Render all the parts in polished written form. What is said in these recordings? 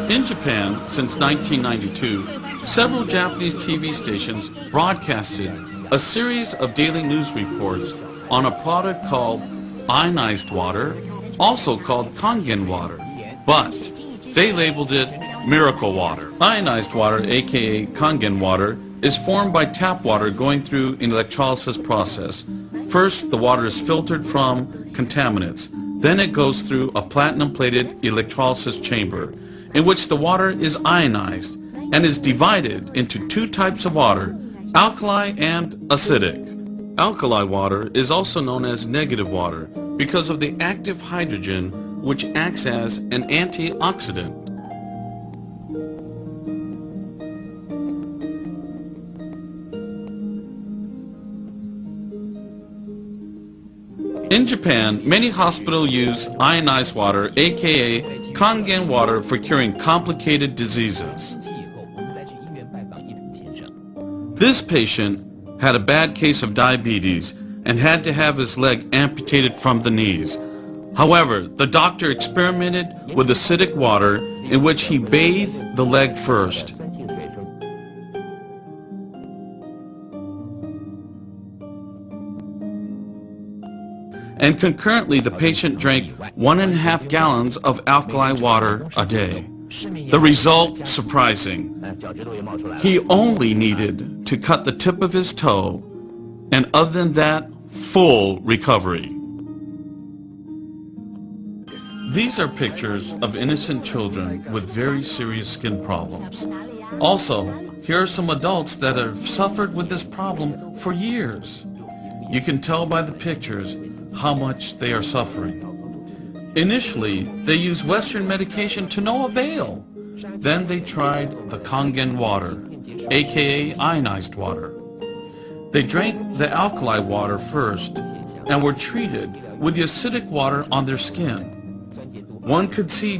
In Japan, since 1992, several Japanese TV stations broadcasted a series of daily news reports on a product called ionized water, also called Kangen water, but they labeled it miracle water. Ionized water, aka Kangen water, is formed by tap water going through an electrolysis process. First, the water is filtered from contaminants. Then it goes through a platinum-plated electrolysis chamber, in which the water is ionized and is divided into two types of water, alkali and acidic. Alkali water is also known as negative water because of the active hydrogen, which acts as an antioxidant. In Japan, many hospitals use ionized water, aka Kangen water, for curing complicated diseases. This patient had a bad case of diabetes and had to have his leg amputated from the knees. However, the doctor experimented with acidic water in which he bathed the leg first. And concurrently, the patient drank 1.5 gallons of alkali water a day. The result, surprising. He only needed to cut the tip of his toe, and other than that, full recovery. These are pictures of innocent children with very serious skin problems. Also, here are some adults that have suffered with this problem for years. You can tell by the pictures how much they are suffering. Initially, they used Western medication to no avail. Then they tried the Kangen water, aka ionized water. They drank the alkali water first and were treated with the acidic water on their skin. One could see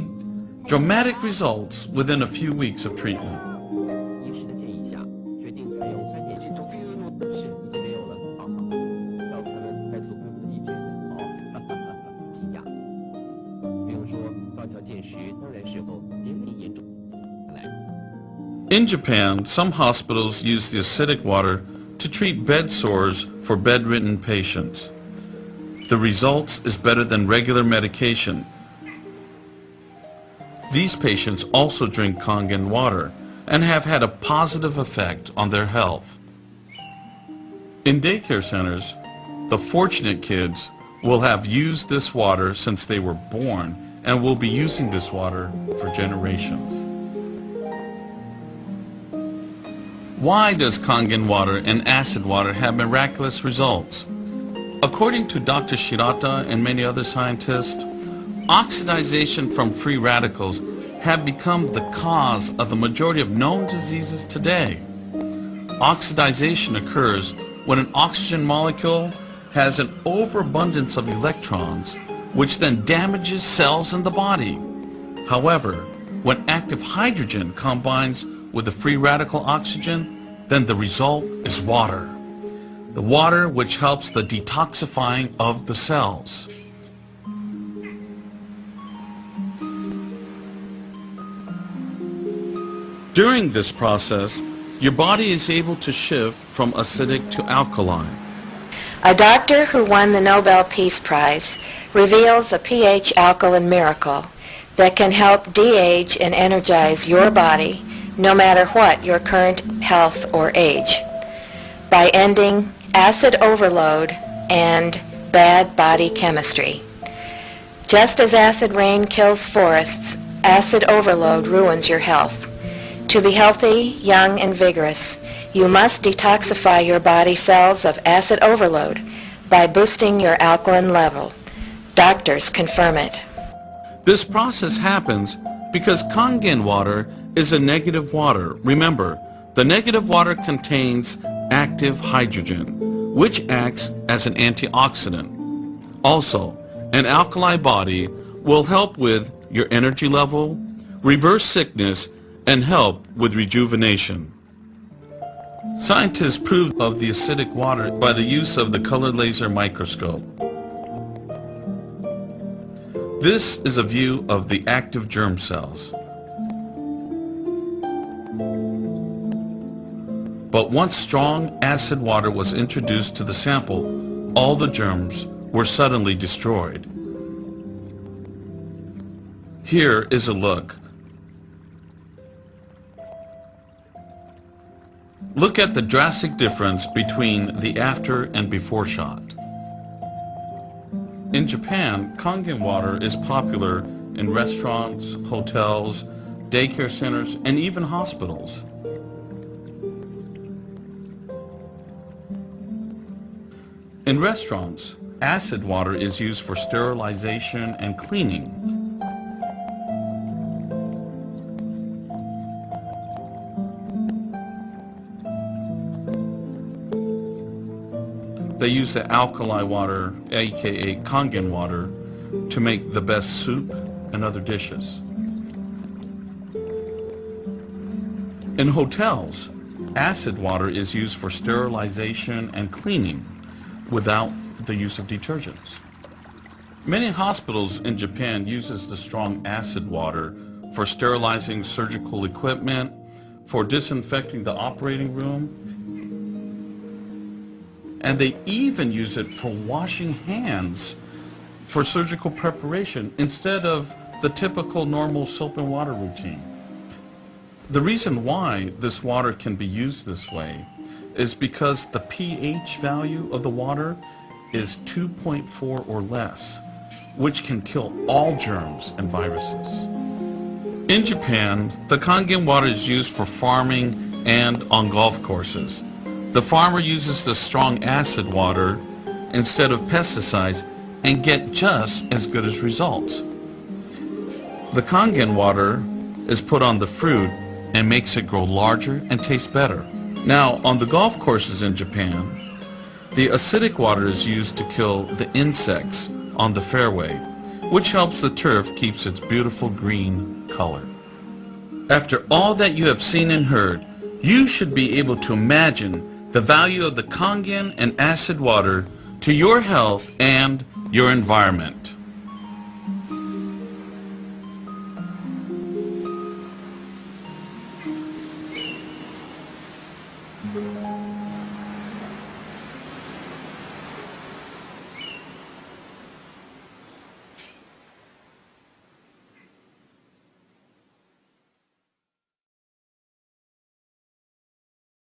dramatic results within a few weeks of treatment. In Japan, some hospitals use the acidic water to treat bed sores for bedridden patients. The results is better than regular medication. These patients also drink Kangen water and have had a positive effect on their health. In daycare centers, the fortunate kids will have used this water since they were born and will be using this water for generations. Why does Kangen water and acid water have miraculous results? According to Dr. Shirata and many other scientists, oxidization from free radicals have become the cause of the majority of known diseases today. Oxidization occurs when an oxygen molecule has an overabundance of electrons, which then damages cells in the body. However, when active hydrogen combines with the free radical oxygen, then the result is water. The water which helps the detoxifying of the cells. During this process, your body is able to shift from acidic to alkaline. A doctor who won the Nobel Peace Prize reveals a pH alkaline miracle that can help de-age and energize your body no matter what your current health or age, by ending acid overload and bad body chemistry. Just as acid rain kills forests, acid overload ruins your health. To be healthy, young, and vigorous, you must detoxify your body cells of acid overload by boosting your alkaline level. Doctors confirm it. This process happens because Kangen water is a negative water. Remember, the negative water contains active hydrogen, which acts as an antioxidant. Also, an alkali body will help with your energy level, reverse sickness, and help with rejuvenation. Scientists proved of the acidic water by the use of the color laser microscope. This is a view of the active germ cells. But once strong acid water was introduced to the sample, all the germs were suddenly destroyed. Here is a look. Look at the drastic difference between the after and before shot. In Japan, Kangen water is popular in restaurants, hotels, daycare centers, and even hospitals. In restaurants, acid water is used for sterilization and cleaning. They use the alkali water, aka Kangen water, to make the best soup and other dishes. In hotels, acid water is used for sterilization and cleaning without the use of detergents. Many hospitals in Japan uses the strong acid water for sterilizing surgical equipment, for disinfecting the operating room, and they even use it for washing hands for surgical preparation instead of the typical normal soap and water routine. The reason why this water can be used this way is because the pH value of the water is 2.4 or less, which can kill all germs and viruses. In Japan, the Kangen water is used for farming and on golf courses. The farmer uses the strong acid water instead of pesticides and get just as good as results. The Kangen water is put on the fruit and makes it grow larger and taste better. Now, on the golf courses in Japan, the acidic water is used to kill the insects on the fairway, which helps the turf keeps its beautiful green color. After all that you have seen and heard, you should be able to imagine the value of the Kangen and acid water to your health and your environment.